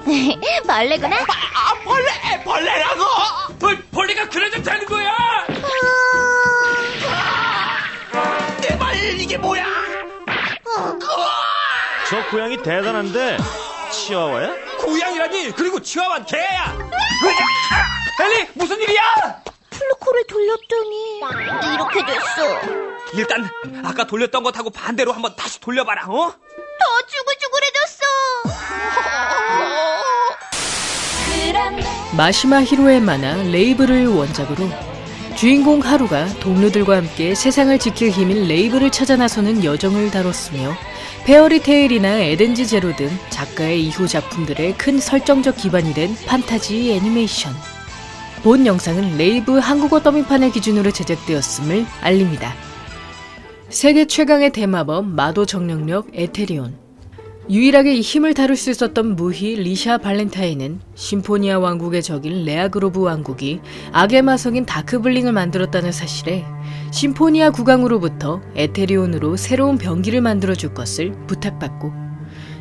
이건 벌레구나. 벌레라고? 벌레가 그래도 되는 거야? 내 말 이게 뭐야? 저 고양이 대단한데 치와와야? 고양이라니. 그리고 치와와는 개야. 엘리, 무슨 일이야? 플루코를 돌렸더니 이렇게 됐어. 일단 아까 돌렸던 거 타고 반대로 한번 다시 돌려봐라. 어? 더 쭈글쭈글해졌어. 마시마 히로의 만화 레이브를 원작으로 주인공 하루가 동료들과 함께 세상을 지킬 힘인 레이브를 찾아 나서는 여정을 다뤘으며 페어리테일이나 에덴즈 제로 등 작가의 이후 작품들의 큰 설정적 기반이 된 판타지 애니메이션. 본 영상은 레이브 한국어 더빙판을 기준으로 제작되었음을 알립니다. 세계 최강의 대마법 마도 정령력 에테리온. 유일하게 이 힘을 다룰 수 있었던 무희 리샤 발렌타인은 심포니아 왕국의 적인 레아그로브 왕국이 악의 마성인 다크블링을 만들었다는 사실에 심포니아 국왕으로부터 에테리온으로 새로운 병기를 만들어줄 것을 부탁받고,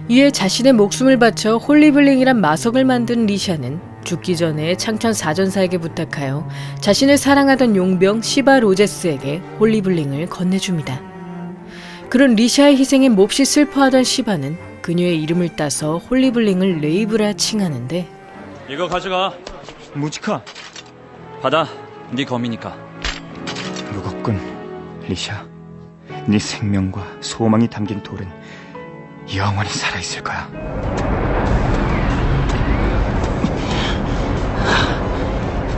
이에 자신의 목숨을 바쳐 홀리블링이란 마석을 만든 리샤는 죽기 전에 창천 사전사에게 부탁하여 자신을 사랑하던 용병 시바 로제스에게 홀리블링을 건네줍니다. 그런 리샤의 희생에 몹시 슬퍼하던 시바는 그녀의 이름을 따서 홀리블링을 레이브라 칭하는데, 이거 가져가. 무지카. 받아. 네 검이니까. 무겁군, 리샤. 네 생명과 소망이 담긴 돌은 영원히 살아있을 거야.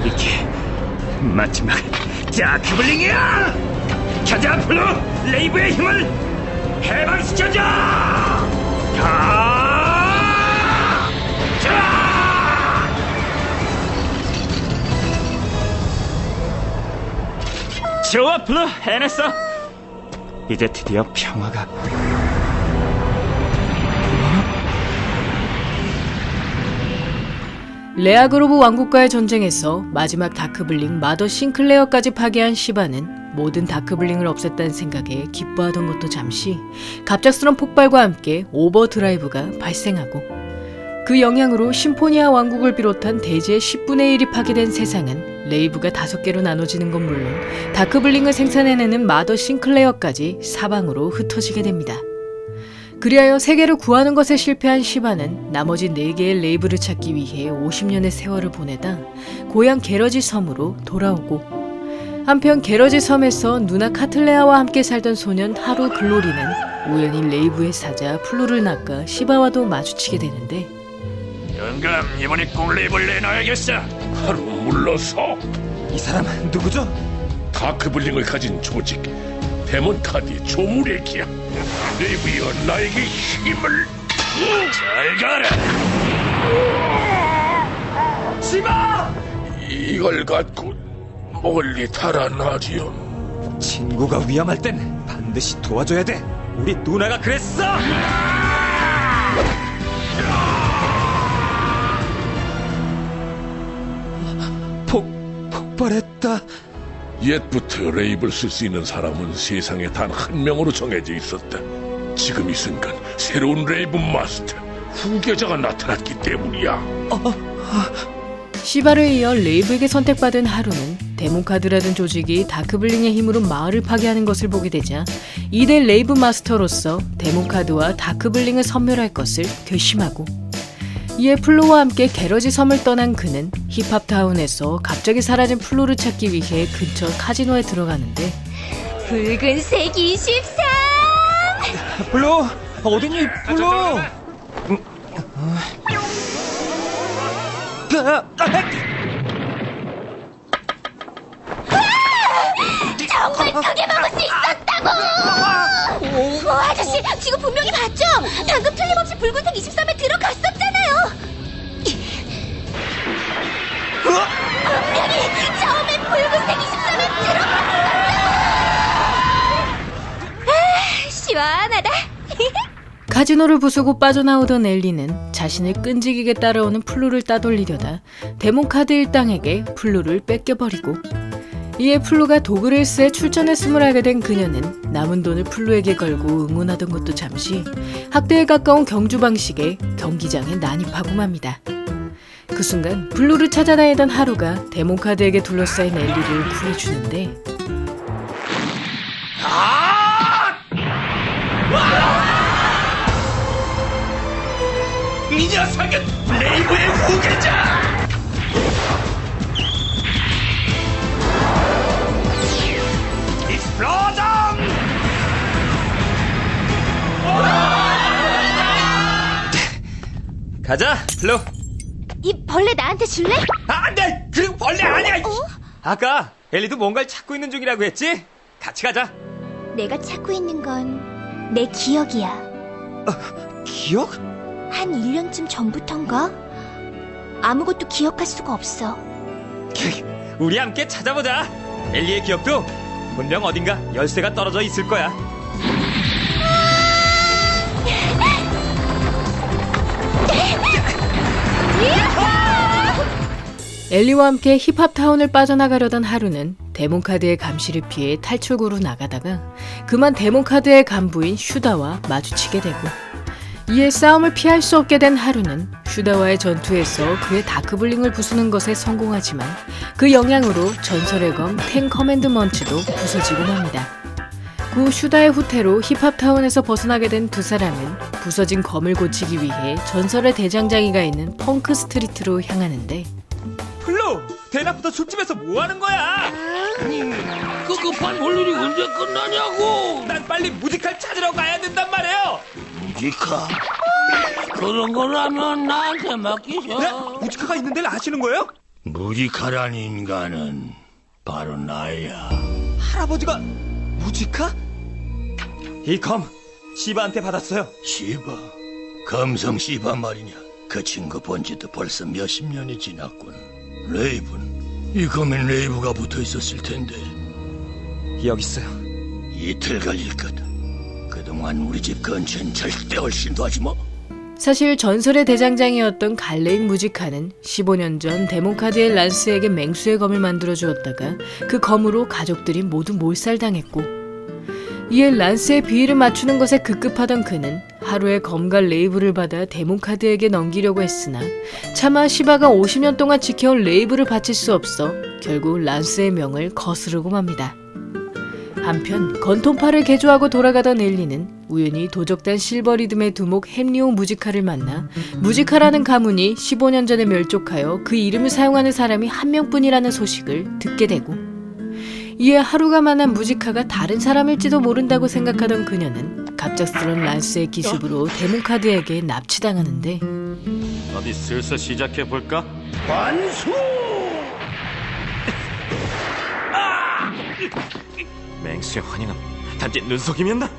이게 마지막 다크블링이야! 가자, 플루! 레이브의 힘을 해방시켜줘! 좋아, 플루. 해냈어. 이제 드디어 평화가. 레아그로브 왕국과의 전쟁에서 마지막 다크블링 마더 싱클레어까지 파괴한 시바는 모든 다크블링을 없앴다는 생각에 기뻐하던 것도 잠시 갑작스런 폭발과 함께 오버드라이브가 발생하고, 그 영향으로 심포니아 왕국을 비롯한 대지의 10분의 1이 파괴된 세상은 레이브가 5개로 나눠지는 건 물론 다크블링을 생산해내는 마더 싱클레어까지 사방으로 흩어지게 됩니다. 그리하여 세계를 구하는 것에 실패한 시바는 나머지 4개의 레이브를 찾기 위해 50년의 세월을 보내다 고향 게러지 섬으로 돌아오고, 한편 게러지 섬에서 누나 카틀레아와 함께 살던 소년 하루 글로리는 우연히 레이브의 사자 플루를 낚아 시바와도 마주치게 되는데, 영감, 이번에 꼭 레이블 내놔야겠어. 하루 물러서. 이 사람 누구죠? 다크블링을 가진 조직 데몬카드의 조무래기야. 레이브여, 나에게 힘을. 잘 가라. 시바! 이걸 갖고 멀리 달아나지요. 친구가 위험할 땐 반드시 도와줘야 돼. 우리 누나가 그랬어. 폭발했다. 옛부터 레이블 쓸 수 있는 사람은 세상에 단 한 명으로 정해져 있었다. 지금 이 순간 새로운 레이브 마스터 후계자가 나타났기 때문이야. 시바를 이어 레이브에게 선택받은 하루는 데몬카드라는 조직이 다크블링의 힘으로 마을을 파괴하는 것을 보게 되자 2대 레이브 마스터로서 데몬카드와 다크블링을 섬멸할 것을 결심하고, 이에 플루와 함께 게러지 섬을 떠난 그는 힙합타운에서 갑자기 사라진 플루를 찾기 위해 근처 카지노에 들어가는데, 붉은색 23. 블루, 어딨니, 블루? 정말 크게 먹을 수 있었다고! 아저씨, 지금 분명히 봤죠? 방금 틀림없이 붉은색 23에 들어갔었잖아요! 분명히 처음엔 붉은색 23에 들어갔었어! 시원하다! 카지노를 부수고 빠져나오던 엘리는 자신을 끈질기게 따라오는 플루를 따돌리려다 데몬카드 일당에게 플루를 뺏겨버리고, 이에 플루가 도그레이스에 출전했음을 알게 된 그녀는 남은 돈을 플루에게 걸고 응원하던 것도 잠시 학대에 가까운 경주 방식의 경기장에 난입하고 맙니다. 그 순간 블루를 찾아다니던 하루가 데몬카드에게 둘러싸인 엘리를 구해주는데 이 녀석은 레이브의 후계자! 익스플로전! 가자, 플루. 이 벌레 나한테 줄래? 안 돼! 그리고 벌레 아니야! 어? 아까 엘리도 뭔가를 찾고 있는 중이라고 했지? 같이 가자. 내가 찾고 있는 건 내 기억이야. 기억? 한 1년쯤 전부턴가? 아무것도 기억할 수가 없어. 우리 함께 찾아보자. 엘리의 기억도 분명 어딘가 열쇠가 떨어져 있을 거야. 엘리와 함께 힙합타운을 빠져나가려던 하루는 데몬카드의 감시를 피해 탈출구로 나가다가 그만 데몬카드의 간부인 슈다와 마주치게 되고 이에 싸움을 피할 수 없게 된 하루는 슈다와의 전투에서 그의 다크블링을 부수는 것에 성공하지만 그 영향으로 전설의 검 텐 커맨드먼트도 부서지고 맙니다. 그 슈다의 후퇴로 힙합타운에서 벗어나게 된 두 사람은 부서진 검을 고치기 위해 전설의 대장장이가 있는 펑크 스트리트로 향하는데 플루! 대낮부터 술집에서 뭐 하는 거야? 그 급한 볼일이 언제 끝나냐고! 난 빨리 무지칼 찾으러 가야 된단 말이에요! 무지카? 그런 거라면 나한테 맡기셔. 네? 무지카가 있는 데를 아시는 거예요? 무지카란 인간은 바로 나야. 할아버지가 무지카? 이 검 시바한테 받았어요. 시바? 검성 시바 말이냐? 그 친구 본 지도 벌써 몇십 년이 지났군. 레이븐, 이 검엔 레이브가 붙어 있었을 텐데 여기 있어요. 이틀 걸릴 거다. 그동안 우리 집 근처엔 절대 얼씬도 하지 마. 사실 전설의 대장장이었던 갈레인 무지카는 15년 전 데몬카드의 란스에게 맹수의 검을 만들어 주었다가 그 검으로 가족들이 모두 몰살당했고 이에 란스의 비위를 맞추는 것에 급급하던 그는 하루의 검과 레이블을 받아 데몬카드에게 넘기려고 했으나 차마 시바가 50년 동안 지켜온 레이블을 바칠 수 없어 결국 란스의 명을 거스르고 맙니다. 한편 건통파를 개조하고 돌아가던 엘리는 우연히 도적단 실버리듬의 두목 햄리오 무지카를 만나 무지카라는 가문이 15년 전에 멸족하여 그 이름을 사용하는 사람이 한 명뿐이라는 소식을 듣게 되고 이에 하루가 만난 무지카가 다른 사람일지도 모른다고 생각하던 그녀는 갑작스런 란스의 기습으로 데몬카드에게 납치당하는데 어디 슬슬 시작해볼까? 반수! 맹수의 환영은 단지 눈속임이었나?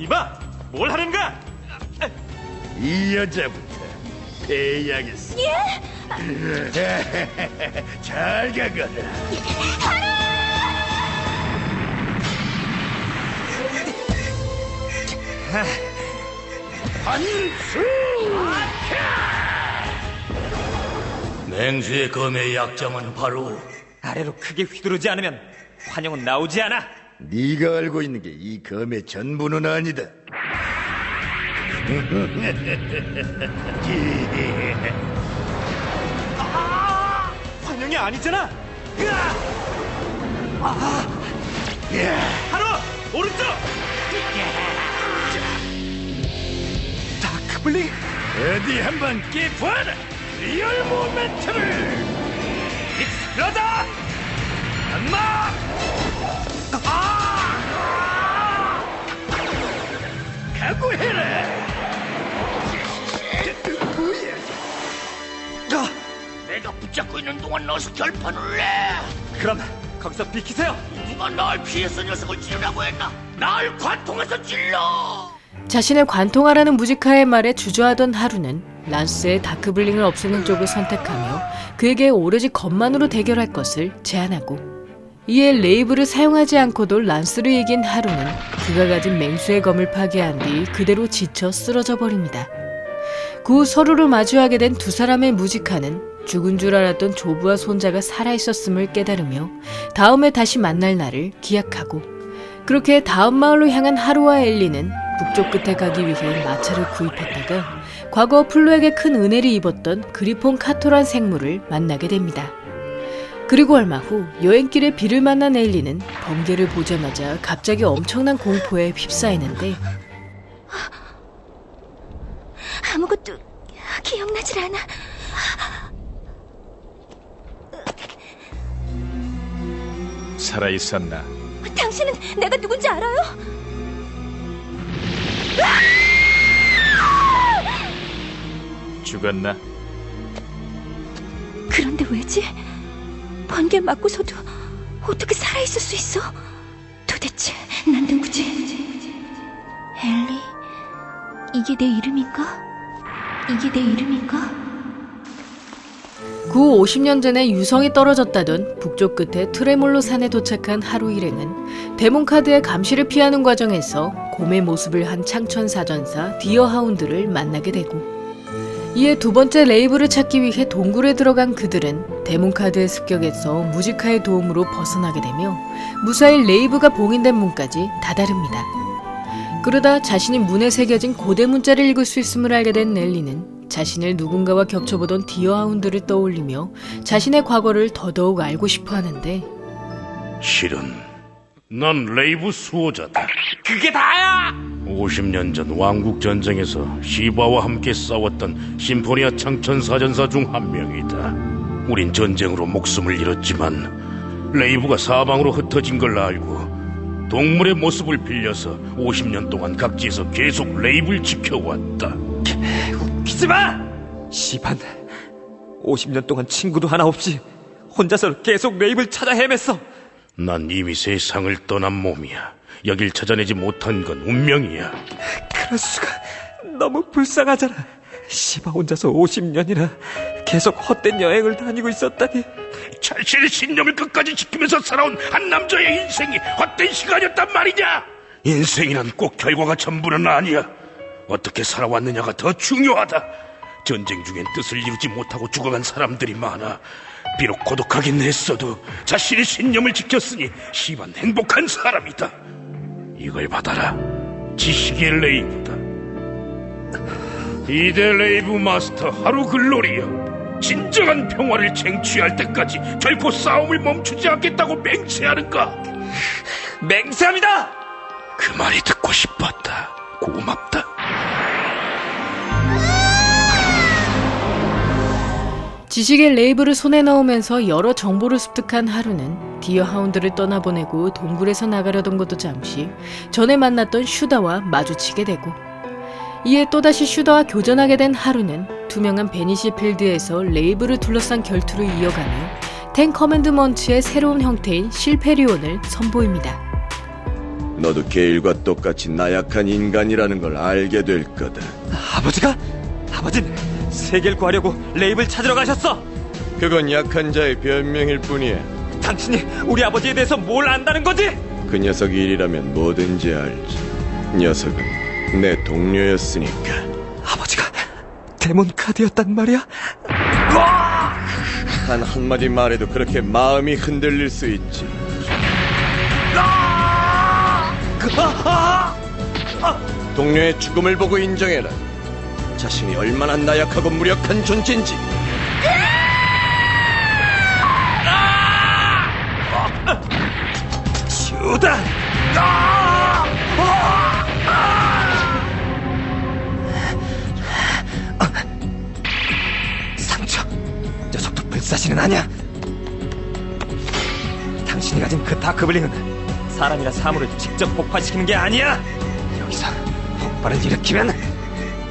이봐! 뭘 하는가? 이 여자부터 배야겠어. 잘 가거라. 반수! 맹수의 검의 약점은 바로 아래로 크게 휘두르지 않으면 환영은 나오지 않아. 네가 알고 있는 게 이 검의 전부는 아니다. 환영이 아니잖아. 하루 오른쪽. 다크블링. 어디 한번 깨봐라. 리얼 모멘트를. 익스플로전. 엄마. 각오해라. 내가 붙잡고 있는 동안 넣어서 결판을 내. 그럼 거기서 비키세요. 누가 날 피해서 녀석을 찌르라고 했나? 날 관통해서 찔러. 자신을 관통하라는 무지카의 말에 주저하던 하루는 란스의 다크블링을 없애는 쪽을 선택하며 그에게 오로지 검만으로 대결할 것을 제안하고 이에 레이블을 사용하지 않고도 란스를 이긴 하루는 그가 가진 맹수의 검을 파괴한 뒤 그대로 지쳐 쓰러져 버립니다. 그 후 서로를 마주하게 된 두 사람의 무지카는 죽은 줄 알았던 조부와 손자가 살아있었음을 깨달으며 다음에 다시 만날 날을 기약하고, 그렇게 다음 마을로 향한 하루와 엘리는 북쪽 끝에 가기 위해 마차를 구입했다가 과거 플로에게 큰 은혜를 입었던 그리폰 카토란 생물을 만나게 됩니다. 그리고 얼마 후 여행길에 비를 만난 엘리는 번개를 보자마자 갑자기 엄청난 공포에 휩싸이는데, 아무것도 기억나질 않아. 살아있었나? 당신은 내가 누군지 알아요? 죽었나? 그런데 왜지? 번개 맞고서도 어떻게 살아있을 수 있어? 도대체 난 누구지? 엘리? 이게 내 이름인가? 이게 내 이름인가? 구 50년 전에 유성이 떨어졌다던 북쪽 끝에 트레몰로 산에 도착한 하루 일행은 데몬카드의 감시를 피하는 과정에서 곰의 모습을 한 창천사전사 디어하운드를 만나게 되고, 이에 두 번째 레이브를 찾기 위해 동굴에 들어간 그들은 데몬카드의 습격에서 무지카의 도움으로 벗어나게 되며 무사히 레이브가 봉인된 문까지 다다릅니다. 그러다 자신이 문에 새겨진 고대 문자를 읽을 수 있음을 알게 된 넬리는 자신을 누군가와 겹쳐보던 디어하운드를 떠올리며 자신의 과거를 더더욱 알고 싶어 하는데, 실은 난 레이브 수호자다. 그게 다야! 50년 전 왕국 전쟁에서 시바와 함께 싸웠던 심포니아 창천사전사 중 한 명이다. 우린 전쟁으로 목숨을 잃었지만 레이브가 사방으로 흩어진 걸 알고 동물의 모습을 빌려서 50년 동안 각지에서 계속 레이브를 지켜왔다. 웃기지 마! 시반, 50년 동안 친구도 하나 없이 혼자서 계속 레이브를 찾아 헤맸어. 난 이미 세상을 떠난 몸이야. 여길 찾아내지 못한 건 운명이야. 그럴 수가. 너무 불쌍하잖아. 시바 혼자서 50년이나 계속 헛된 여행을 다니고 있었다니. 자신의 신념을 끝까지 지키면서 살아온 한 남자의 인생이 헛된 시간이었단 말이냐? 인생이란 꼭 결과가 전부는 아니야. 어떻게 살아왔느냐가 더 중요하다. 전쟁 중엔 뜻을 이루지 못하고 죽어간 사람들이 많아. 비록 고독하긴 했어도 자신의 신념을 지켰으니 시반 행복한 사람이다. 이걸 받아라. 지식의 레이브다. 이대 레이브 마스터 하루 글로리여. 진정한 평화를 쟁취할 때까지 결코 싸움을 멈추지 않겠다고 맹세하는가? 맹세합니다! 그 말이 듣고 싶었다. 고맙다. 지식의 레이브를 손에 넣으면서 여러 정보를 습득한 하루는 디어하운드를 떠나보내고 동굴에서 나가려던 것도 잠시 전에 만났던 슈다와 마주치게 되고, 이에 또다시 슈다와 교전하게 된 하루는 투명한 베니시 필드에서 레이브를 둘러싼 결투를 이어가며 텐 커맨드먼트의 새로운 형태인 실페리온을 선보입니다. 너도 게일과 똑같이 나약한 인간이라는 걸 알게 될 거다. 아버지가? 아버진 세계를 구하려고 레이브를 찾으러 가셨어. 그건 약한 자의 변명일 뿐이야. 당신이 우리 아버지에 대해서 뭘 안다는 거지? 그 녀석 일이라면 뭐든지 알지. 녀석은 내 동료였으니까. 아버지가 데몬카드였단 말이야? 단 한마디 말에도 그렇게 마음이 흔들릴 수 있지. 동료의 죽음을 보고 인정해라. 자신이 얼마나 나약하고 무력한 존재인지. 슈다! 상처. 녀석도 불사신은 아니야. 당신이 가진 그 다크블링은 사람이나 사물을 직접 폭발시키는 게 아니야. 여기서 폭발을 일으키면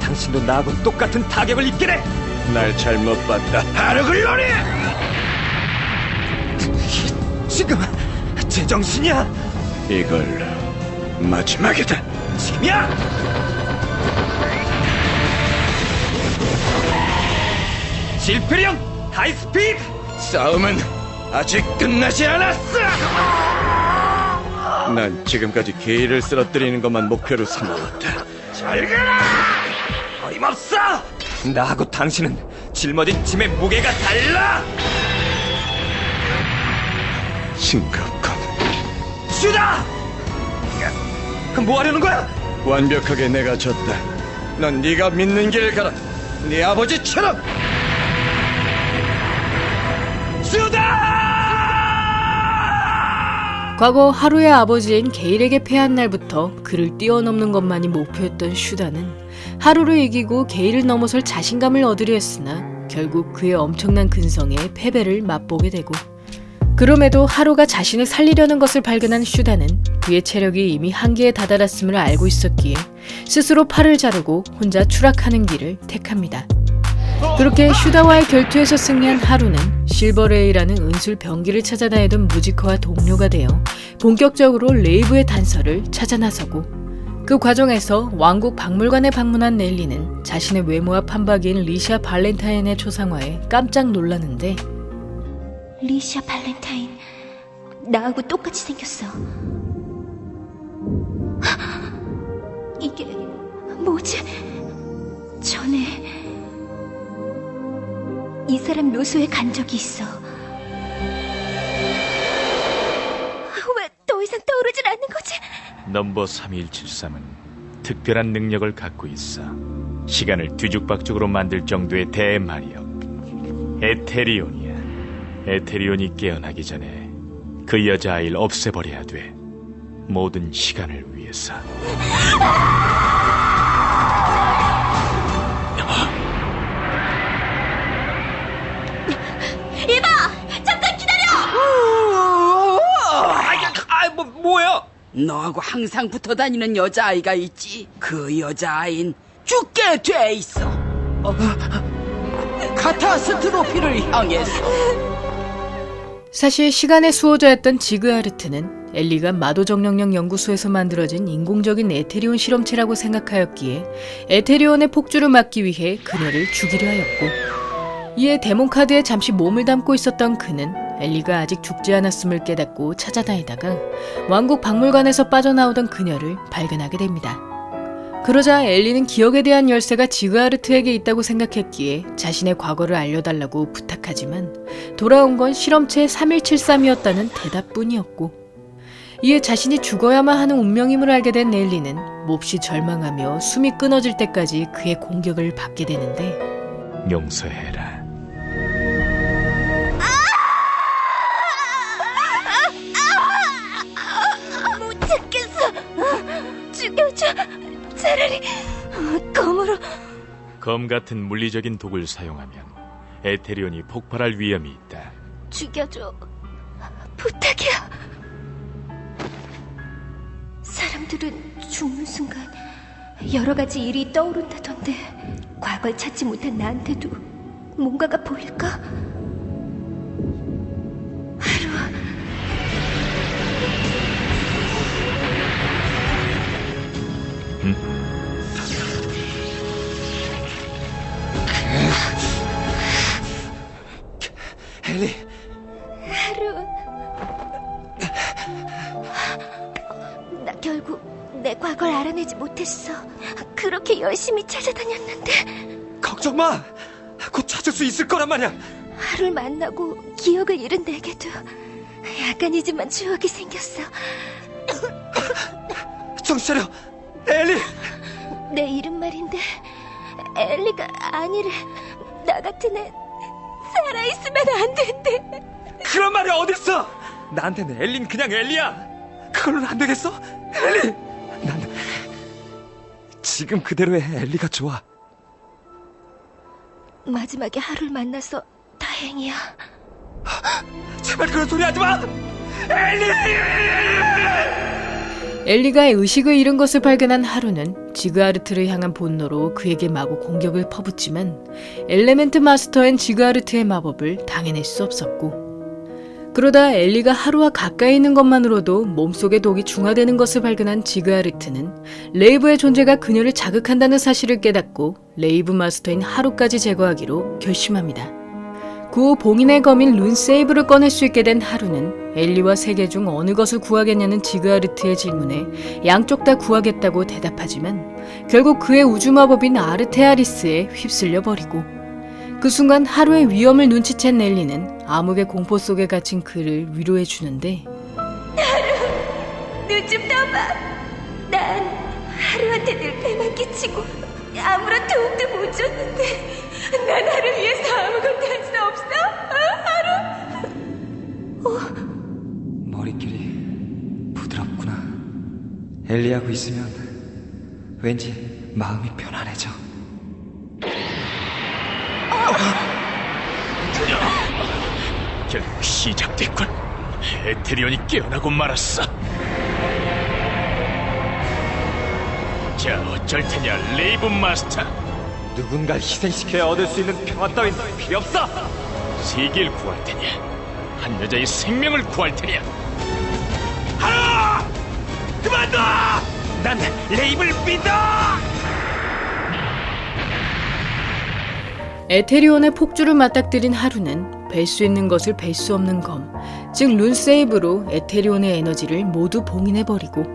당신도 나하고 똑같은 타격을 입게 돼. 날 잘못 봤다. 하르글로리! 지금 제정신이야. 이걸로 마지막이다. 지금이야. 실페리온 하이스피드. 싸움은 아직 끝나지 않았어. 난 지금까지 게일을 쓰러뜨리는 것만 목표로 삼아왔다. 잘 가라. 어림없어. 나하고 당신은 짊어진 짐의 무게가 달라! 심각한. 슈다! 그럼 뭐 하려는 거야? 완벽하게 내가 졌다. 넌 네가 믿는 길 가라. 네 아버지처럼. 과거 하루의 아버지인 게일에게 패한 날부터 그를 뛰어넘는 것만이 목표였던 슈다는 하루를 이기고 게일을 넘어설 자신감을 얻으려 했으나 결국 그의 엄청난 근성에 패배를 맛보게 되고, 그럼에도 하루가 자신을 살리려는 것을 발견한 슈다는 그의 체력이 이미 한계에 다다랐음을 알고 있었기에 스스로 팔을 자르고 혼자 추락하는 길을 택합니다. 그렇게 슈다와의 결투에서 승리한 하루는 실버레이라는 은술 병기를 찾아 다니던 무지커와 동료가 되어 본격적으로 레이브의 단서를 찾아 나서고, 그 과정에서 왕국 박물관에 방문한 넬리는 자신의 외모와 판박이인 리시아 발렌타인의 초상화에 깜짝 놀라는데, 리시아 발렌타인, 나하고 똑같이 생겼어. 이게 뭐지? 전에 이 사람 묘소에 간 적이 있어. 왜 더 이상 떠오르질 않는 거지? 넘버 3173은 특별한 능력을 갖고 있어. 시간을 뒤죽박죽으로 만들 정도의 대마력. 에테리온이야. 에테리온이 깨어나기 전에 그 여자아이를 없애버려야 돼. 모든 시간을 위해서. 이봐! 잠깐 기다려! 뭐야? 너하고 항상 붙어 다니는 여자아이가 있지. 그 여자아이는 죽게 돼 있어. 카타스트로피를 향해서. 사실 시간의 수호자였던 지그하르트는 엘리가 마도정령령 연구소에서 만들어진 인공적인 에테리온 실험체라고 생각하였기에 에테리온의 폭주를 막기 위해 그녀를 죽이려 하였고, 이에 데몬카드에 잠시 몸을 담고 있었던 그는 엘리가 아직 죽지 않았음을 깨닫고 찾아다니다가 왕국 박물관에서 빠져나오던 그녀를 발견하게 됩니다. 그러자 엘리는 기억에 대한 열쇠가 지그하르트에게 있다고 생각했기에 자신의 과거를 알려달라고 부탁하지만 돌아온 건 실험체 3173이었다는 대답뿐이었고, 이에 자신이 죽어야만 하는 운명임을 알게 된 엘리는 몹시 절망하며 숨이 끊어질 때까지 그의 공격을 받게 되는데, 용서해라. 못 찾겠어. 죽여줘. 차라리 검으로. 검 같은 물리적인 독을 사용하면 에테리온이 폭발할 위험이 있다. 죽여줘. 부탁이야. 사람들은 죽는 순간 여러 가지 일이 떠오른다던데, 과거를 찾지 못한 나한테도 뭔가가 보일까? 하루. 엘리, 하루. 나 결국 내 과거를 알아내지 못했어. 그렇게 열심히 찾아다녔는데. 걱정 마. 곧 찾을 수 있을 거란 말이야. 하루를 만나고 기억을 잃은 내게도 약간이지만 추억이 생겼어. 정신 차려, 엘리. 내 이름 말인데 엘리가 아니래. 나 같은 애 살아있으면 안 된대. 그런 말이 어딨어? 나한테는 엘린 그냥 엘리야. 그걸로는 안 되겠어? 엘리! 난 지금 그대로의 엘리가 좋아. 마지막에 하루를 만나서 다행이야. 제발 그런 소리 하지 마! 엘리! 엘리가 의식을 잃은 것을 발견한 하루는 지그하르트를 향한 분노로 그에게 마구 공격을 퍼붓지만 엘레멘트 마스터인 지그하르트의 마법을 당해낼 수 없었고, 그러다 엘리가 하루와 가까이 있는 것만으로도 몸속의 독이 중화되는 것을 발견한 지그하르트는 레이브의 존재가 그녀를 자극한다는 사실을 깨닫고 레이브 마스터인 하루까지 제거하기로 결심합니다. 그 후 봉인의 검인 룬세이브를 꺼낼 수 있게 된 하루는 엘리와 세계 중 어느 것을 구하겠냐는 지그하르트의 질문에 양쪽 다 구하겠다고 대답하지만 결국 그의 우주마법인 아르테아리스에 휩쓸려 버리고, 그 순간 하루의 위험을 눈치챈 넬리는 암흑의 공포 속에 갇힌 그를 위로해 주는데 눈 좀 떠봐. 난 하루한테 늘 배만 끼치고 아무런 도움도 못 줬는데 난 하루 위해서 아무것도 할 수 없어? 하루? 머릿결이 부드럽구나. 엘리하고 있으면 왠지 마음이 편안해져. 결국 시작됐군. 에테리온이 깨어나고 말았어. 자, 어쩔 테냐, 레이븐 마스터. 누군가를 희생시켜야 얻을 수 있는 평화 따윈 필요 없어. 세계를 구할 테냐, 한 여자의 생명을 구할 테냐. 하라! 그만둬! 난 레이블 믿어! 에테리온의 폭주를 맞닥뜨린 하루는 뵐 수 있는 것을 뵐 수 없는 검, 즉 룬세이브로 에테리온의 에너지를 모두 봉인해버리고,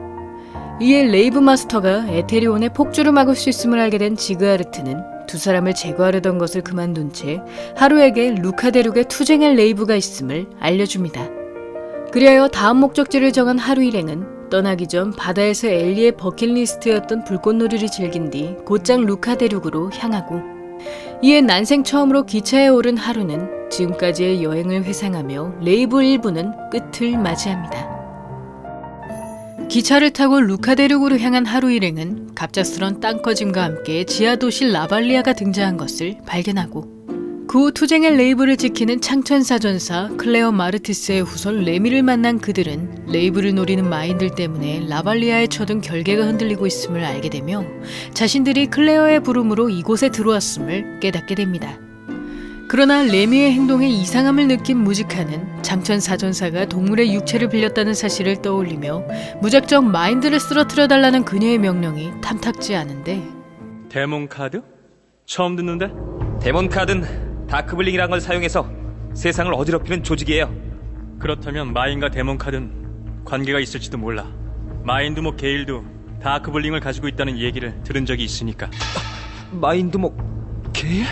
이에 레이브 마스터가 에테리온의 폭주를 막을 수 있음을 알게 된 지그하르트는 두 사람을 제거하려던 것을 그만둔 채 하루에게 루카 대륙에 투쟁할 레이브가 있음을 알려줍니다. 그리하여 다음 목적지를 정한 하루 일행은 떠나기 전 바다에서 엘리의 버킷리스트였던 불꽃놀이를 즐긴 뒤 곧장 루카 대륙으로 향하고, 이에 난생 처음으로 기차에 오른 하루는 지금까지의 여행을 회상하며 레이브 1부는 끝을 맞이합니다. 기차를 타고 루카 대륙으로 향한 하루 일행은 갑작스런 땅꺼짐과 함께 지하도시 라발리아가 등장한 것을 발견하고, 그 후 투쟁의 레이브를 지키는 창천사전사 클레어 마르티스의 후손 레미를 만난 그들은 레이브를 노리는 마인들 때문에 라발리아에 쳐든 결계가 흔들리고 있음을 알게 되며 자신들이 클레어의 부름으로 이곳에 들어왔음을 깨닫게 됩니다. 그러나 레미의 행동에 이상함을 느낀 무지카는 창천사전사가 동물의 육체를 빌렸다는 사실을 떠올리며 무작정 마인드를 쓰러뜨려달라는 그녀의 명령이 탐탁지 않은데, 데몬 카드? 처음 듣는데? 데몬 카드는 다크블링이란 걸 사용해서 세상을 어지럽히는 조직이에요. 그렇다면 마인과 데몬 카드는 관계가 있을지도 몰라. 마인드모 게일도 다크블링을 가지고 있다는 얘기를 들은 적이 있으니까. 마인드모 게일?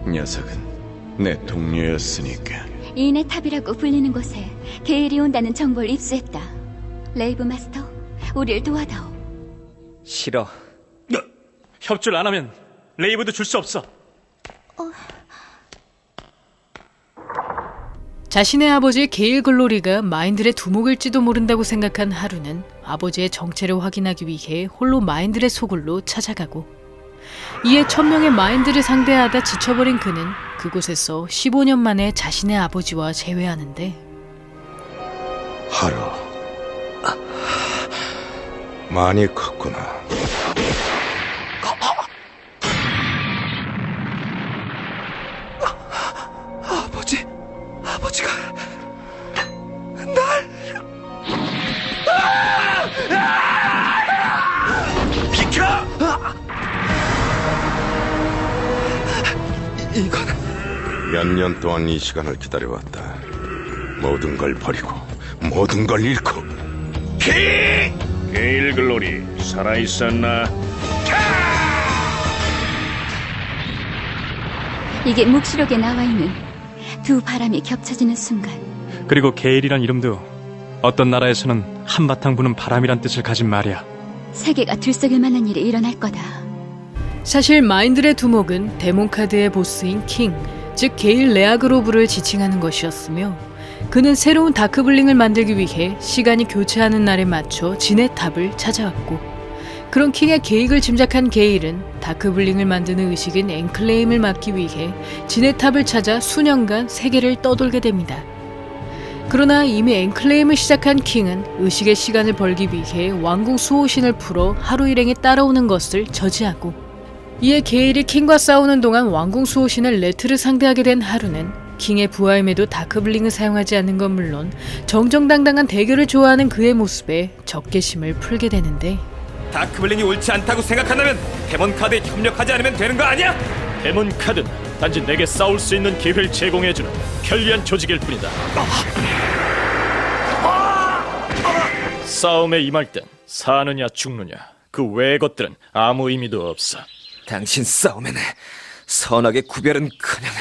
녀석은 내 동료였으니까. 이네탑이라고 불리는 곳에 게일이 온다는 정보를 입수했다. 레이브 마스터, 우리를 도와다오. 싫어. 협조를 안 하면 레이브도 줄 수 없어. 자신의 아버지 게일 글로리가 마인들의 두목일지도 모른다고 생각한 하루는 아버지의 정체를 확인하기 위해 홀로 마인들의 소굴로 찾아가고, 이에 1000명의 마인들을 상대하다 지쳐버린 그는 그곳에서 15년 만에 자신의 아버지와 재회하는데, 하루, 많이 컸구나. 아버지가 비켜! 이건 몇 년 동안 이 시간을 기다려왔다. 모든 걸 버리고 모든 걸 잃고. 게일 글로리 살아있었나? 이게 묵시록에 나와 있는 두 바람이 겹쳐지는 순간, 그리고 게일이란 이름도 어떤 나라에서는 한바탕 부는 바람이란 뜻을 가진 말이야. 세계가 들썩일 만한 일이 일어날 거다. 사실 마인들의 두목은 데몬카드의 보스인 킹, 즉 게일 레아그로브를 지칭하는 것이었으며, 그는 새로운 다크블링을 만들기 위해 시간이 교체하는 날에 맞춰 지네탑을 찾아왔고, 그런 킹의 계획을 짐작한 게일은 다크블링을 만드는 의식인 엔클레임을 막기 위해 지네탑을 찾아 수년간 세계를 떠돌게 됩니다. 그러나 이미 엔클레임을 시작한 킹은 의식의 시간을 벌기 위해 왕궁 수호신을 풀어 하루 일행이 따라오는 것을 저지하고, 이에 게일이 킹과 싸우는 동안 왕궁 수호신을 레트를 상대하게 된 하루는 킹의 부하임에도 다크블링을 사용하지 않는 건 물론 정정당당한 대결을 좋아하는 그의 모습에 적개심을 풀게 되는데, 다크블링이 옳지 않다고 생각한다면 데몬 카드에 협력하지 않으면 되는 거 아니야? 데몬 카드는 단지 내게 싸울 수 있는 기회를 제공해주는 편리한 조직일 뿐이다. 싸움에 임할 땐 사느냐 죽느냐 그 외의 것들은 아무 의미도 없어. 당신 싸움에는 선악의 구별은 그냥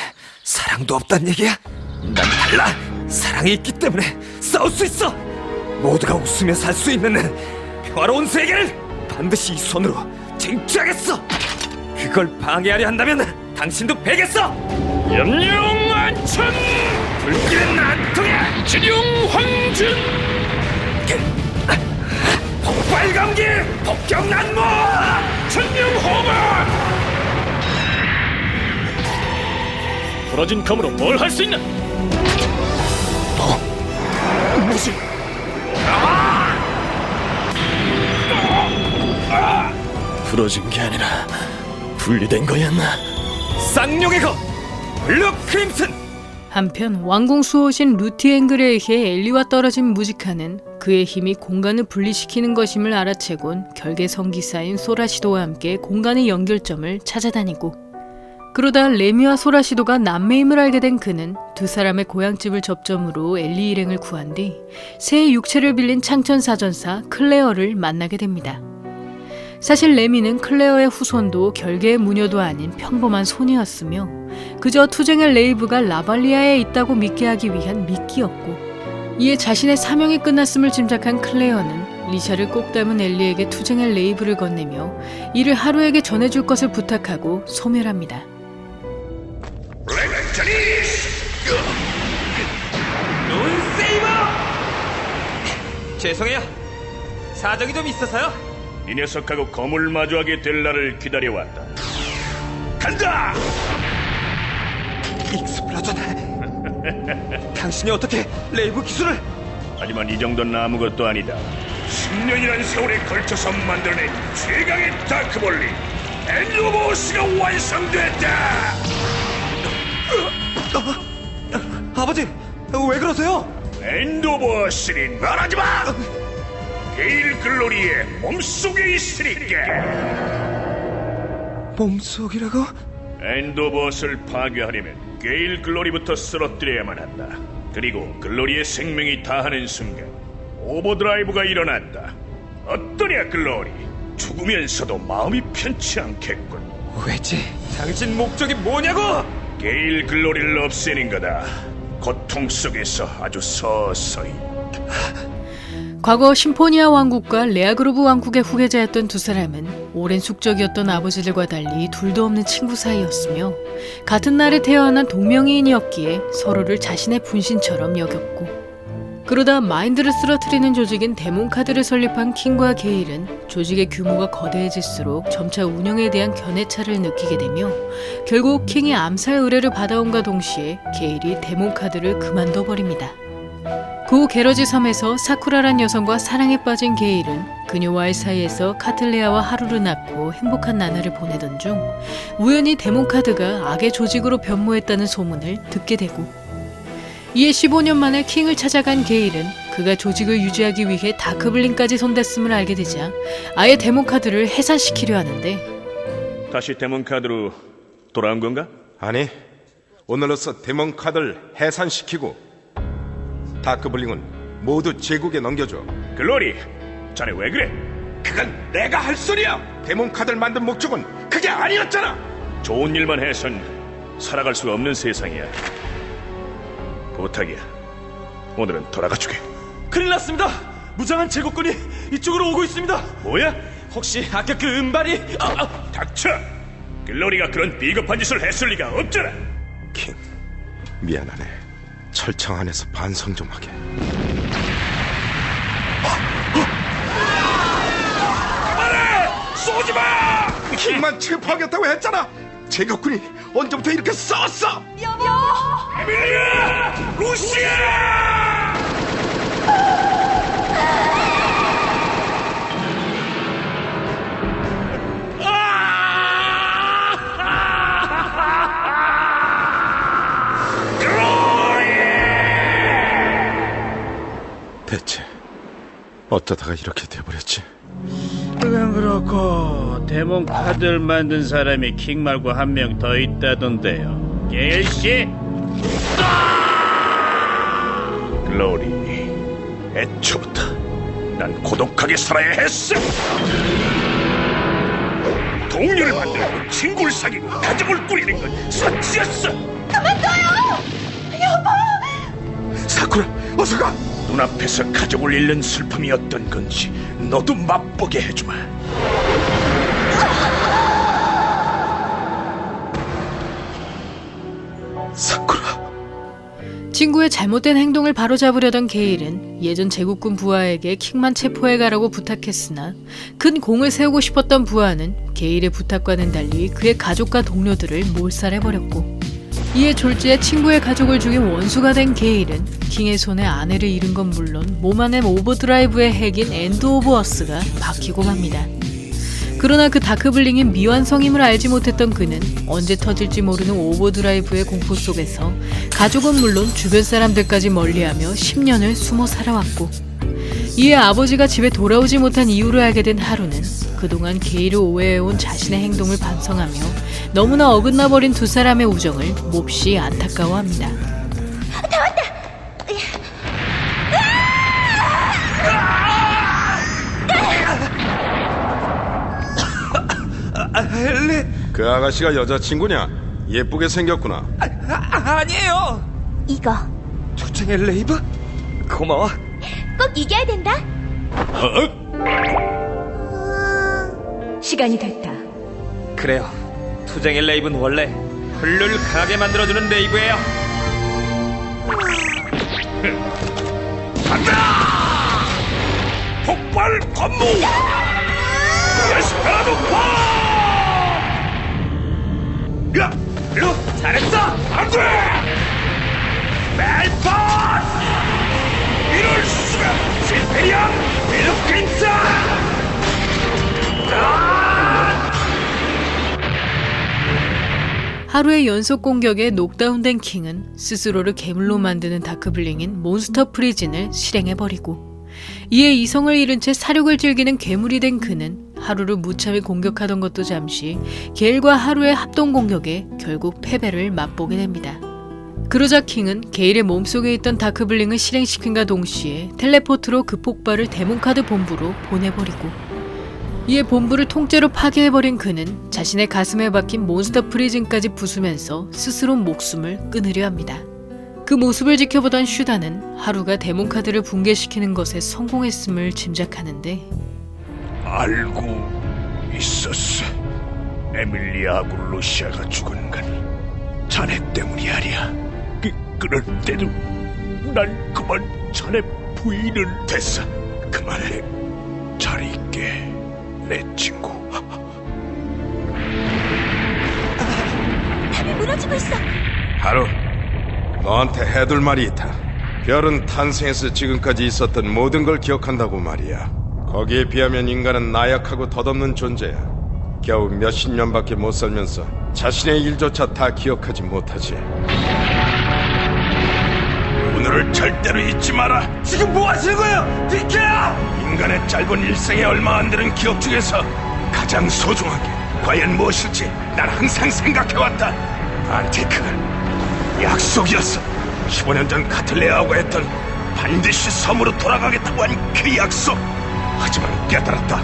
사랑도 없단 얘기야? 난 달라. 사랑이 있기 때문에 싸울 수 있어. 모두가 웃으며 살 수 있는 평화로운 세계를 반드시 이 손으로 쟁취하겠어. 그걸 방해하려 한다면 당신도 베겠어. 염룡안천 불길은 난통에 진용황준 폭발감기 폭격난무 천룡호번. 부러진 검으로 뭘 할 수 있나? 무슨 부러진 게 아니라 분리된 거였나? 쌍용의 검 블루 크림슨. 한편 왕궁 수호신 루티앵글에 의해 엘리와 떨어진 무지카는 그의 힘이 공간을 분리시키는 것임을 알아채곤 결계 성기사인 소라시도와 함께 공간의 연결점을 찾아다니고, 그러다 레미와 소라시도가 남매임을 알게 된 그는 두 사람의 고향집을 접점으로 엘리 일행을 구한 뒤 새의 육체를 빌린 창천사전사 클레어를 만나게 됩니다. 사실 레미는 클레어의 후손도 결계의 무녀도 아닌 평범한 소녀였으며 그저 투쟁의 레이브가 라발리아에 있다고 믿게 하기 위한 미끼였고, 이에 자신의 사명이 끝났음을 짐작한 클레어는 리샤를 꼭 닮은 엘리에게 투쟁의 레이브를 건네며 이를 하루에게 전해줄 것을 부탁하고 소멸합니다. 죄송해요. 사정이 좀 있어서요. 이 녀석하고 검을 마주하게 될 날을 기다려왔다. 간다! 익스플로전. 당신이 어떻게 레이브 기술을? 하지만 이 정도는 아무것도 아니다. 10년이라는 세월에 걸쳐서 만들어낸 최강의 다크볼리 엔드오버스가 완성됐다! 아버지, 왜 그러세요? 엔드오버스는 말하지마! 게일 글로리의 몸속에 있으니까. 몸속이라고? 엔드오버스를 파괴하려면 게일 글로리부터 쓰러뜨려야만 한다. 그리고 글로리의 생명이 다하는 순간 오버드라이브가 일어난다. 어떠냐 글로리? 죽으면서도 마음이 편치 않겠군. 왜지? 당신 목적이 뭐냐고? 게일 글로리를 없애는 거다. 고통 속에서 아주 서서히. 과거 심포니아 왕국과 레아그로브 왕국의 후계자였던 두 사람은 오랜 숙적이었던 아버지들과 달리 둘도 없는 친구 사이였으며 같은 날에 태어난 동명이인이었기에 서로를 자신의 분신처럼 여겼고, 그러다 마인드를 쓰러뜨리는 조직인 데몬카드를 설립한 킹과 게일은 조직의 규모가 거대해질수록 점차 운영에 대한 견해차를 느끼게 되며 결국 킹이 암살 의뢰를 받아온과 동시에 게일이 데몬카드를 그만둬버립니다. 그 후 게러지 섬에서 사쿠라란 여성과 사랑에 빠진 게일은 그녀와의 사이에서 카틀레아와 하루를 낳고 행복한 나날을 보내던 중 우연히 데몬카드가 악의 조직으로 변모했다는 소문을 듣게 되고, 이에 15년 만에 킹을 찾아간 게일은 그가 조직을 유지하기 위해 다크블린까지 손댔음을 알게 되자 아예 데몬카드를 해산시키려 하는데, 다시 데몬카드로 돌아온 건가? 아니, 오늘로써 데몬 카드를 해산시키고 다크블링은 모두 제국에 넘겨줘. 글로리, 자네 왜 그래? 그건 내가 할 소리야. 데몬 카드를 만든 목적은 그게 아니었잖아. 좋은 일만 해선 살아갈 수가 없는 세상이야. 부탁이야. 오늘은 돌아가 주게. 큰일 났습니다. 무장한 제국군이 이쪽으로 오고 있습니다. 뭐야? 혹시 아까 그 은발이... 닥쳐! 글로리가 그런 비겁한 짓을 했을 리가 없잖아. 킹, 미안하네. 철창 안에서 반성 좀 하게. 그만해! 쏘지 마! 킹만 체포하겠다고 했잖아. 제국군이 언제부터 이렇게 싸웠어? 에밀리아! 루시아! 대체 어쩌다가 이렇게 돼버렸지? 그건 그렇고 데몬 카드를 만든 사람이 킹 말고 한 명 더 있다던데요. 게일 씨? 글로리, 애초부터 난 고독하게 살아야 했어. 동료를 만들고 친구를 사귀고 가족을 꾸리는 건 선지였어. 그만둬요! 사쿠라, 어서 가. 눈앞에서 가족을 잃는 슬픔이 어떤 건지 너도 맛보게 해주마. 사쿠라. 친구의 잘못된 행동을 바로잡으려던 게일은 예전 제국군 부하에게 킹만 체포해가라고 부탁했으나 큰 공을 세우고 싶었던 부하는 게일의 부탁과는 달리 그의 가족과 동료들을 몰살해버렸고, 이에 졸지에 친구의 가족을 죽인 원수가 된 게일은 킹의 손에 아내를 잃은 건 물론 몸 안에 오버드라이브의 핵인 엔드 오브 어스가 박히고 맙니다. 그러나 그 다크블링이 미완성임을 알지 못했던 그는 언제 터질지 모르는 오버드라이브의 공포 속에서 가족은 물론 주변 사람들까지 멀리하며 10년을 숨어 살아왔고, 이에 아버지가 집에 돌아오지 못한 이유를 알게 된 하루는 그동안 게일을 오해해온 자신의 행동을 반성하며 너무나 어긋나버린 두 사람의 우정을 몹시 안타까워합니다. 엘리. 그 아가씨가 여자친구냐? 예쁘게 생겼구나. 아니에요. 이거 투쟁의 레이브? 고마워. 꼭 이겨야 된다. 시간이 됐다. 그래요. 투쟁의 레이브는 원래 훌룰 강하게 만들어주는 레이브예요. 간다! 폭발 관무! 에스페라도 파! 야! 루! 잘했어! 안 돼! 멜파! 이럴 수가! 실패리안! 윌로킨스! 하루의 연속 공격에 녹다운된 킹은 스스로를 괴물로 만드는 다크블링인 몬스터 프리즌을 실행해버리고, 이에 이성을 잃은 채 사륙을 즐기는 괴물이 된 그는 하루를 무참히 공격하던 것도 잠시 게일과 하루의 합동 공격에 결국 패배를 맛보게 됩니다. 그러자 킹은 게일의 몸속에 있던 다크블링을 실행시킨과 동시에 텔레포트로 그 폭발을 데몬카드 본부로 보내버리고, 이에 본부를 통째로 파괴해버린 그는 자신의 가슴에 박힌 몬스터 프리즌까지 부수면서 스스로 목숨을 끊으려 합니다. 그 모습을 지켜보던 슈다는 하루가 데몬카드를 붕괴시키는 것에 성공했음을 짐작하는데, 알고 있었어. 에밀리아하고 루시아가 죽은 건 자네 때문이 아니야. 그런데도 난 그만 자네 부인을... 됐어. 그만해. 잘 있게, 내 친구. 답이 무너지고 있어. 하루, 너한테 해둘 말이 있다. 별은 탄생에서 지금까지 있었던 모든 걸 기억한다고 말이야. 거기에 비하면 인간은 나약하고 덧없는 존재야. 겨우 몇십 년밖에 못 살면서 자신의 일조차 다 기억하지 못하지. 오늘을 절대로 잊지 마라. 지금 뭐 하시는 거예요? 비켜요! 인간의 짧은 일생에 얼마 안 되는 기억 중에서 가장 소중한 게 과연 무엇일지 난 항상 생각해왔다. 안티크는 약속이었어. 15년 전 카틀레아하고 했던 반드시 섬으로 돌아가겠다고 한 그 약속. 하지만 깨달았다.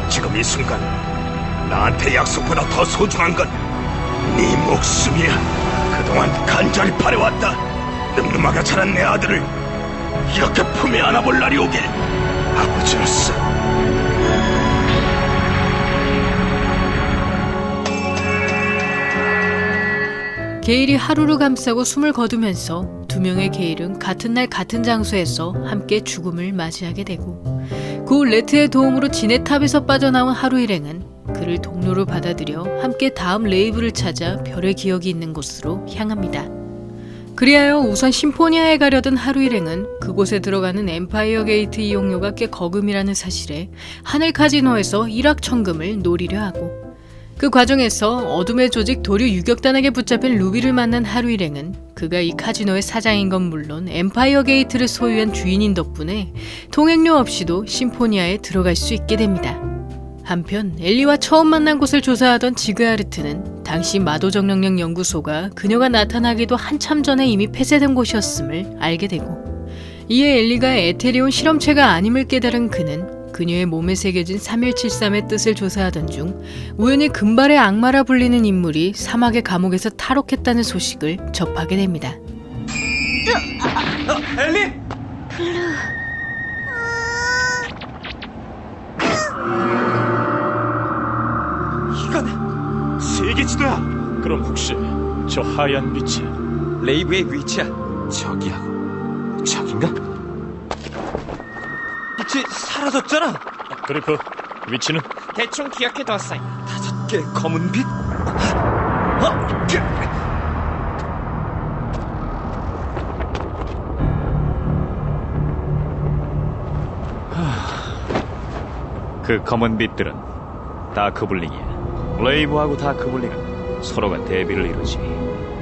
지금 이 순간 나한테 약속보다 더 소중한 건 네 목숨이야. 그동안 간절히 바래왔다. 늠름하게 자란 내 아들을 이렇게 품에 안아볼 날이 오길. 아버지로서. 게일이 하루를 감싸고 숨을 거두면서 두 명의 게일은 같은 날 같은 장소에서 함께 죽음을 맞이하게 되고, 그 후 레트의 도움으로 진의 탑에서 빠져나온 하루 일행은 그를 동료로 받아들여 함께 다음 레이브를 찾아 별의 기억이 있는 곳으로 향합니다. 그리하여 우선 심포니아에 가려던 하루 일행은 그곳에 들어가는 엠파이어 게이트 이용료가 꽤 거금이라는 사실에 하늘 카지노에서 일확천금을 노리려 하고, 그 과정에서 어둠의 조직 도류 유격단에게 붙잡힌 루비를 만난 하루 일행은 그가 이 카지노의 사장인 건 물론 엠파이어 게이트를 소유한 주인인 덕분에 통행료 없이도 심포니아에 들어갈 수 있게 됩니다. 한편 엘리와 처음 만난 곳을 조사하던 지그하르트는 당시 마도정령령 연구소가 그녀가 나타나기도 한참 전에 이미 폐쇄된 곳이었음을 알게 되고, 이에 엘리가 에테리온 실험체가 아님을 깨달은 그는 그녀의 몸에 새겨진 3173의 뜻을 조사하던 중 우연히 금발의 악마라 불리는 인물이 사막의 감옥에서 탈옥했다는 소식을 접하게 됩니다. 엘리! 이건 세계 지도야. 그럼 혹시 저 하얀 빛이 레이브의 위치야. 저기하고 저긴가? 빛이 사라졌잖아. 그리프 위치는? 대충 기억해뒀어요. 5개의 검은 빛. 그 검은 빛들은 다크블링이야. 레이브하고 다크블링은 서로가 대비를 이루지.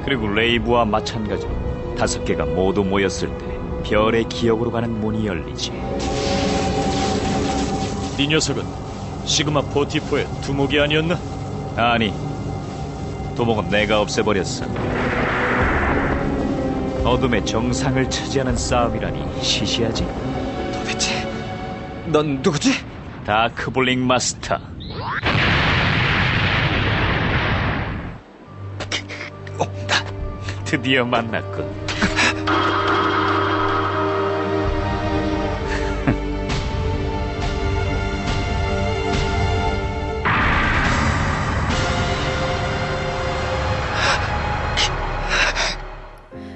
그리고 레이브와 마찬가지로 5개가 모두 모였을 때 별의 기억으로 가는 문이 열리지. 네 녀석은 시그마 44의 두목이 아니었나? 아니, 두목은 내가 없애버렸어. 어둠의 정상을 차지하는 싸움이라니 시시하지. 도대체 넌 누구지? 다크블링 마스터. 드디어 만났군.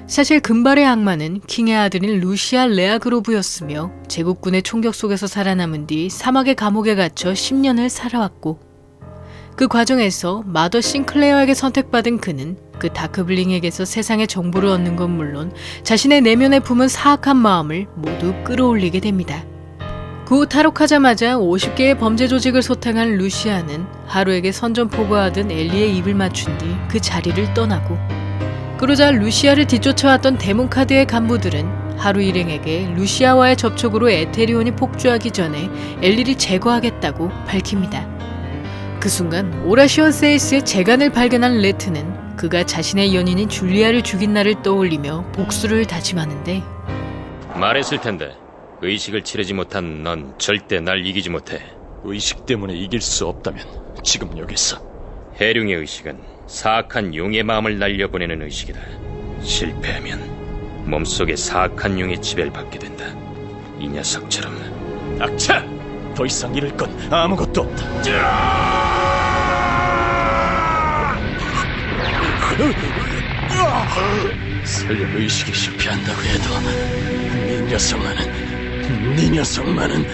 사실 금발의 악마는 킹의 아들인 루시아 레아그로브였으며 제국군의 총격 속에서 살아남은 뒤 사막의 감옥에 갇혀 10년을 살아왔고, 그 과정에서 마더 싱클레어에게 선택받은 그는 그 다크블링에게서 세상의 정보를 얻는 건 물론 자신의 내면에 품은 사악한 마음을 모두 끌어올리게 됩니다. 그 후 탈옥하자마자 50개의 범죄 조직을 소탕한 루시아는 하루에게 선전포고하던 엘리의 입을 맞춘 뒤 그 자리를 떠나고, 그러자 루시아를 뒤쫓아왔던 데몬카드의 간부들은 하루 일행에게 루시아와의 접촉으로 에테리온이 폭주하기 전에 엘리를 제거하겠다고 밝힙니다. 그 순간 오라시온 세이스의 재간을 발견한 레트는 그가 자신의 연인인 줄리아를 죽인 날을 떠올리며 복수를 다짐하는데, 말했을 텐데 의식을 치르지 못한 넌 절대 날 이기지 못해. 의식 때문에 이길 수 없다면 지금 여기 있어. 해룡의 의식은 사악한 용의 마음을 날려보내는 의식이다. 실패하면 몸속에 사악한 용의 지배를 받게 된다. 이 녀석처럼. 악차! 더 이상 잃을 건 아무것도 없다. 설령 의식이 실패한다고 해도 네 녀석만은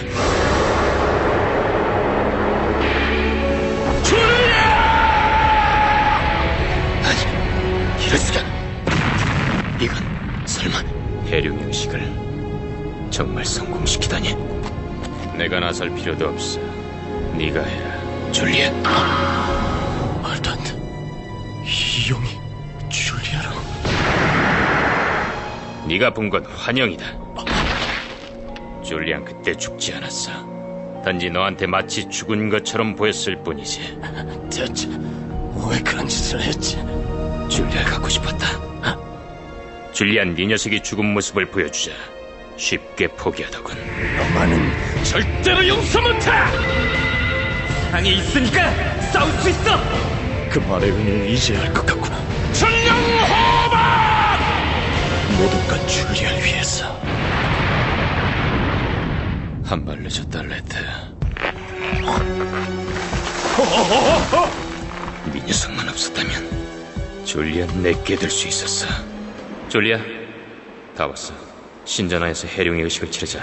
아니, 이럴 수가. 이건 설마 해룡의 의식을 정말 성공시키다니. 내가 나설 필요도 없어. 네가 해라, 줄리아. 말도 안 돼. 이 용이 줄리아라고. 네가 본 건 환영이다. 줄리안 그때 죽지 않았어. 단지 너한테 마치 죽은 것처럼 보였을 뿐이지. 대체 왜 그런 짓을 했지? 줄리아를 갖고 싶었다. 줄리안 네 녀석이 죽은 모습을 보여주자 쉽게 포기하더군. 너만은 절대로 용서 못해! 사랑이 있으니까 싸울 수 있어! 그 말의 의미를 이제야 알 것 같구나. 천룡호박! 모든 건 줄리아를 위해서. 한 발 늦었다, 레트. 네 녀석만 없었다면 줄리안 내게 될 수 있었어. 줄리아, 다 왔어. 신전하에서 해룡의 의식을 치르자.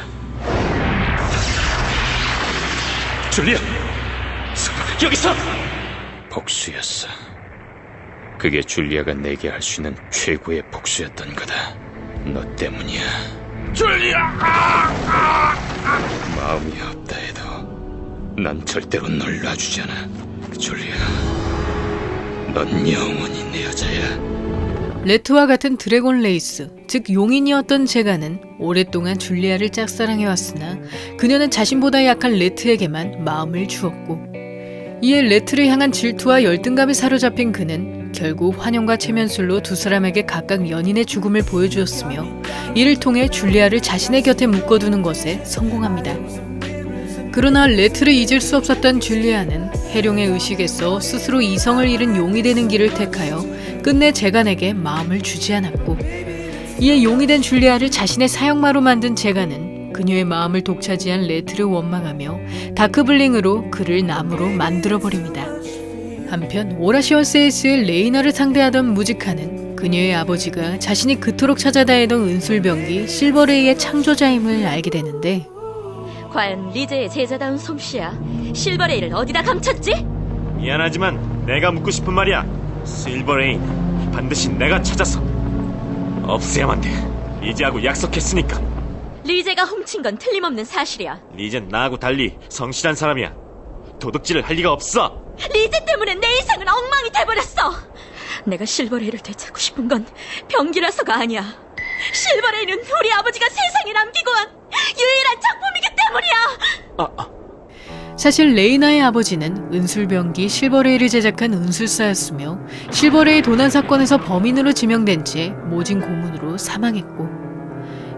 줄리아! 여기서! 복수였어. 그게 줄리아가 내게 할 수 있는 최고의 복수였던 거다. 너 때문이야. 줄리아! 마음이 없다 해도 난 절대로 널 놔주지 않아. 줄리아, 넌 영원히 내 여자야. 레트와 같은 드래곤 레이스, 즉 용인이었던 제가는 오랫동안 줄리아를 짝사랑해왔으나 그녀는 자신보다 약한 레트에게만 마음을 주었고, 이에 레트를 향한 질투와 열등감에 사로잡힌 그는 결국 환영과 체면술로 두 사람에게 각각 연인의 죽음을 보여주었으며, 이를 통해 줄리아를 자신의 곁에 묶어두는 것에 성공합니다. 그러나 레트를 잊을 수 없었던 줄리아는 해룡의 의식에서 스스로 이성을 잃은 용이 되는 길을 택하여 끝내 제간에게 마음을 주지 않았고, 이에 용이 된 줄리아를 자신의 사형마로 만든 제간은 그녀의 마음을 독차지한 레트를 원망하며 다크블링으로 그를 나무로 만들어버립니다. 한편 오라시온 세이스의 레이나를 상대하던 무지카는 그녀의 아버지가 자신이 그토록 찾아다니던 은술병기 실버레이의 창조자임을 알게 되는데, 과연 리제의 제자다운 솜씨야. 실버레이를 어디다 감췄지? 미안하지만 내가 묻고 싶은 말이야. 실버레인 반드시 내가 찾아서 없애야만 돼. 리제하고 약속했으니까. 리제가 훔친 건 틀림없는 사실이야. 리젠 나하고 달리 성실한 사람이야. 도둑질을 할 리가 없어. 리제 때문에 내 인생은 엉망이 돼버렸어. 내가 실버레이를 되찾고 싶은 건 병기라서가 아니야. 실버레이는 우리 아버지가 세상에 남기고 온 유일한 작품이기 때문이야. 사실 레이나의 아버지는 은술병기 실버레이를 제작한 은술사였으며, 실버레이 도난 사건에서 범인으로 지명된 채 모진 고문으로 사망했고,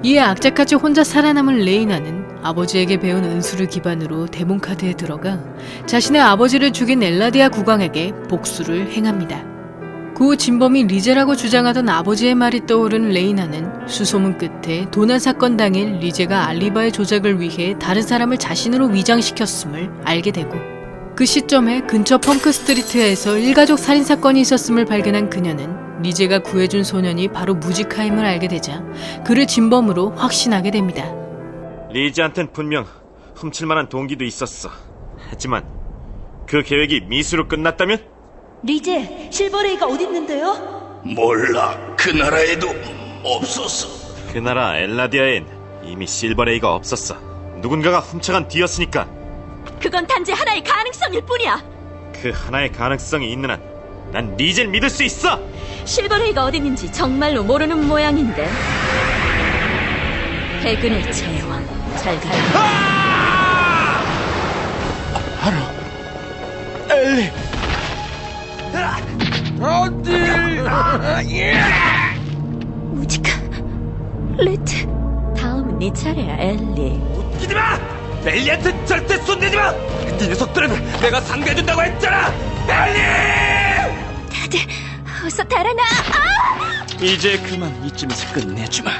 이에 악착같이 혼자 살아남은 레이나는 아버지에게 배운 은술을 기반으로 데몬카드에 들어가 자신의 아버지를 죽인 엘라디아 국왕에게 복수를 행합니다. 그 후 진범이 리제라고 주장하던 아버지의 말이 떠오른 레이나는 수소문 끝에 도난 사건 당일 리제가 알리바이 조작을 위해 다른 사람을 자신으로 위장시켰음을 알게 되고, 그 시점에 근처 펑크 스트리트에서 일가족 살인 사건이 있었음을 발견한 그녀는 리제가 구해준 소년이 바로 무지카임을 알게 되자 그를 진범으로 확신하게 됩니다. 리제한텐 분명 훔칠 만한 동기도 있었어. 하지만 그 계획이 미수로 끝났다면? 리제, 실버레이가 어딨는데요? 몰라. 그 나라에도 없었어. 그 나라 엘라디아엔 이미 실버레이가 없었어. 누군가가 훔쳐간 뒤였으니까. 그건 단지 하나의 가능성일 뿐이야. 그 하나의 가능성이 있는 한 난 리제를 믿을 수 있어. 실버레이가 어딨는지 정말로 모르는 모양인데. 해군의 제왕, 잘 가라. 엘리. 무지카, 레트, 다음은 네 차례야, 엘리. 웃기지 마! 엘리한테 절대 손대지 마! 네 녀석들은 내가 상대해준다고 했잖아! 엘리! 다들 어서 달아나. 이제 그만 이쯤에서 끝내주마.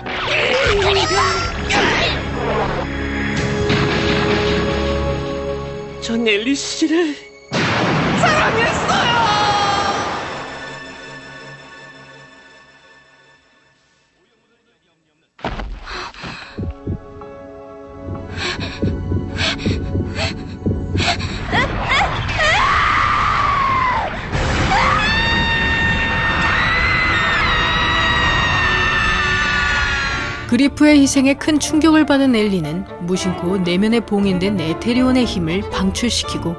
전 엘리 씨를 사랑했어요! 그리프의 희생에 큰 충격을 받은 엘리는 무심코 내면에 봉인된 에테리온의 힘을 방출시키고,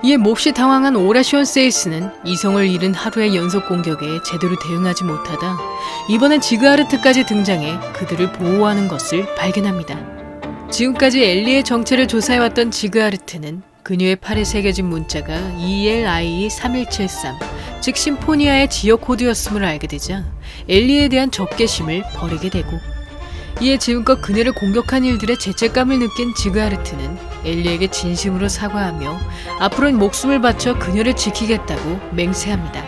이에 몹시 당황한 오라시온 세이스는 이성을 잃은 하루의 연속 공격에 제대로 대응하지 못하다 이번엔 지그하르트까지 등장해 그들을 보호하는 것을 발견합니다. 지금까지 엘리의 정체를 조사해왔던 지그하르트는 그녀의 팔에 새겨진 문자가 ELIE3173, 즉 심포니아의 지역 코드였음을 알게 되자 엘리에 대한 적개심을 버리게 되고, 이에 지금껏 그녀를 공격한 일들의 죄책감을 느낀 지그하르트는 엘리에게 진심으로 사과하며 앞으로는 목숨을 바쳐 그녀를 지키겠다고 맹세합니다.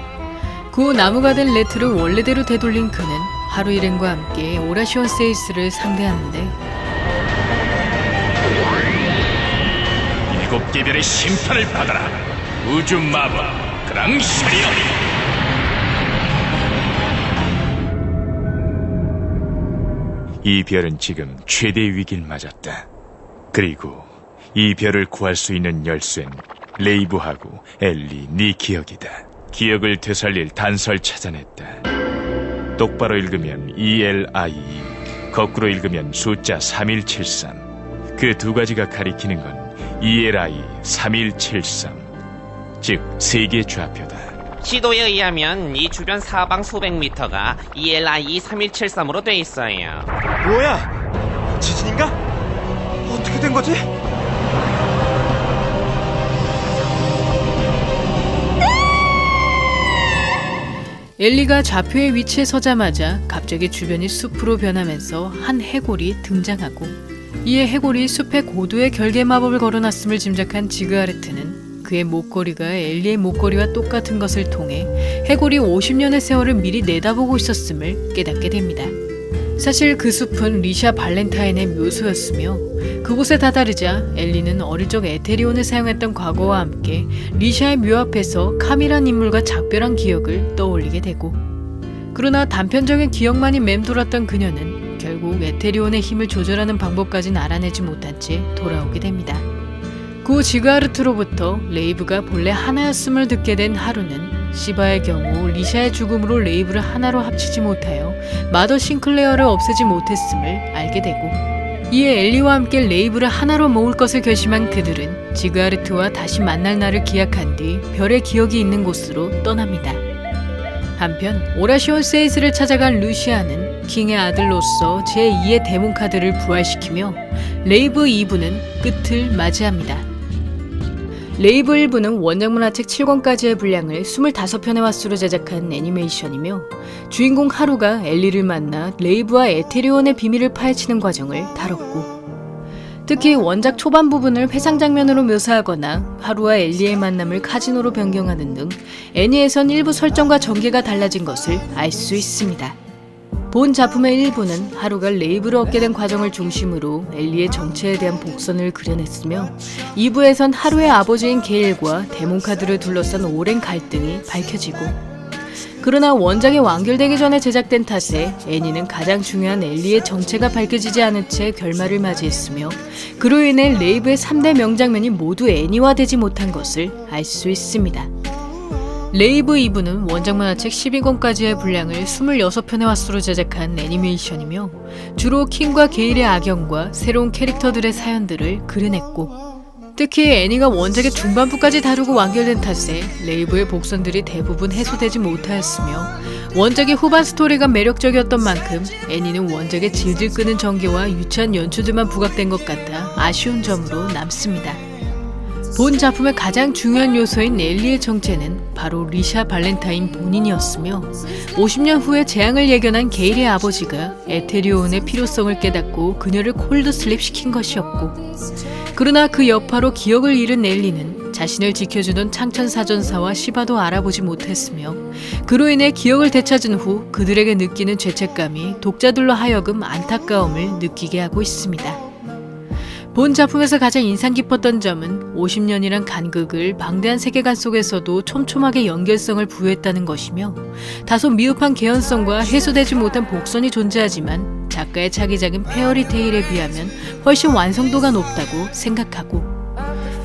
그 후 나무가 된 레트를 원래대로 되돌린 그는 하루 일행과 함께 오라시온 세이스를 상대하는데, 7개별의 심판을 받아라. 우주 마법 그랑시리오. 이 별은 지금 최대의 위기를 맞았다. 그리고 이 별을 구할 수 있는 열쇠는 레이브하고 엘리, 네 기억이다. 기억을 되살릴 단서를 찾아냈다. 똑바로 읽으면 ELIE, 거꾸로 읽으면 숫자 3173. 그 두 가지가 가리키는 건 ELI 3173, 즉 세계 좌표다. 지도에 의하면 이 주변 사방 수백 미터가 ELI 3173으로 돼 있어요. 뭐야? 지진인가? 어떻게 된 거지? 엘리가 좌표의 위치에 서자마자 갑자기 주변이 숲으로 변하면서 한 해골이 등장하고, 이에 해골이 숲에 고도의 결계 마법을 걸어놨음을 짐작한 지그하르트는 그의 목걸이가 엘리의 목걸이와 똑같은 것을 통해 해골이 50년의 세월을 미리 내다보고 있었음을 깨닫게 됩니다. 사실 그 숲은 리샤 발렌타인의 묘소였으며 그곳에 다다르자 엘리는 어릴 적 에테리온을 사용했던 과거와 함께 리샤의 묘 앞에서 카미란 인물과 작별한 기억을 떠올리게 되고, 그러나 단편적인 기억만이 맴돌았던 그녀는 결국 에테리온의 힘을 조절하는 방법까지는 알아내지 못한 채 돌아오게 됩니다. 그 후 지그하르트로부터 레이브가 본래 하나였음을 듣게 된 하루는 시바의 경우 리샤의 죽음으로 레이브를 하나로 합치지 못하여 마더 싱클레어를 없애지 못했음을 알게 되고, 이에 엘리와 함께 레이브를 하나로 모을 것을 결심한 그들은 지그하르트와 다시 만날 날을 기약한 뒤 별의 기억이 있는 곳으로 떠납니다. 한편 오라시온 세이스를 찾아간 루시아는 킹의 아들로서 제2의 데몬 카드를 부활시키며 레이브 2부는 끝을 맞이합니다. 레이브 1부는 원작 만화책 7권까지의 분량을 25편의 화수로 제작한 애니메이션이며 주인공 하루가 엘리를 만나 레이브와 에테리온의 비밀을 파헤치는 과정을 다뤘고, 특히 원작 초반 부분을 회상 장면으로 묘사하거나 하루와 엘리의 만남을 카지노로 변경하는 등 애니에선 일부 설정과 전개가 달라진 것을 알 수 있습니다. 본 작품의 일부는 하루가 레이브를 얻게 된 과정을 중심으로 엘리의 정체에 대한 복선을 그려냈으며, 2부에선 하루의 아버지인 게일과 데몬카드를 둘러싼 오랜 갈등이 밝혀지고, 그러나 원작이 완결되기 전에 제작된 탓에 애니는 가장 중요한 엘리의 정체가 밝혀지지 않은 채 결말을 맞이했으며, 그로 인해 레이브의 3대 명장면이 모두 애니화되지 못한 것을 알 수 있습니다. 레이브 2부는 원작 만화책 12권까지의 분량을 26편의 화수로 제작한 애니메이션이며 주로 킹과 게일의 악연과 새로운 캐릭터들의 사연들을 그려냈고, 특히 애니가 원작의 중반부까지 다루고 완결된 탓에 레이브의 복선들이 대부분 해소되지 못하였으며, 원작의 후반 스토리가 매력적이었던 만큼 애니는 원작의 질질 끄는 전개와 유치한 연출들만 부각된 것 같아 아쉬운 점으로 남습니다. 본 작품의 가장 중요한 요소인 엘리의 정체는 바로 리샤 발렌타인 본인이었으며, 50년 후에 재앙을 예견한 게일의 아버지가 에테리온의 필요성을 깨닫고 그녀를 콜드슬립 시킨 것이었고, 그러나 그 여파로 기억을 잃은 엘리는 자신을 지켜주던 창천사전사와 시바도 알아보지 못했으며, 그로 인해 기억을 되찾은 후 그들에게 느끼는 죄책감이 독자들로 하여금 안타까움을 느끼게 하고 있습니다. 본 작품에서 가장 인상 깊었던 점은 50년이란 간극을 방대한 세계관 속에서도 촘촘하게 연결성을 부여했다는 것이며, 다소 미흡한 개연성과 해소되지 못한 복선이 존재하지만 작가의 차기작인 페어리테일에 비하면 훨씬 완성도가 높다고 생각하고,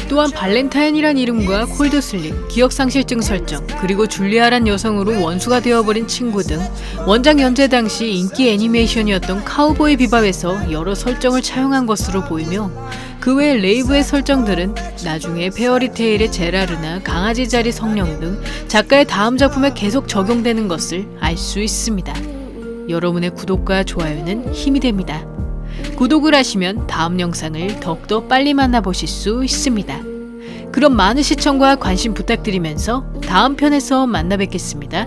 또한 발렌타인이란 이름과 콜드슬립, 기억상실증 설정, 그리고 줄리아란 여성으로 원수가 되어버린 친구 등 원작 연재 당시 인기 애니메이션이었던 카우보이 비밥에서 여러 설정을 차용한 것으로 보이며, 그 외 레이브의 설정들은 나중에 페어리테일의 제라르나 강아지 자리 성령 등 작가의 다음 작품에 계속 적용되는 것을 알 수 있습니다. 여러분의 구독과 좋아요는 힘이 됩니다. 구독을 하시면 다음 영상을 더욱더 빨리 만나보실 수 있습니다. 그럼 많은 시청과 관심 부탁드리면서 다음 편에서 만나 뵙겠습니다.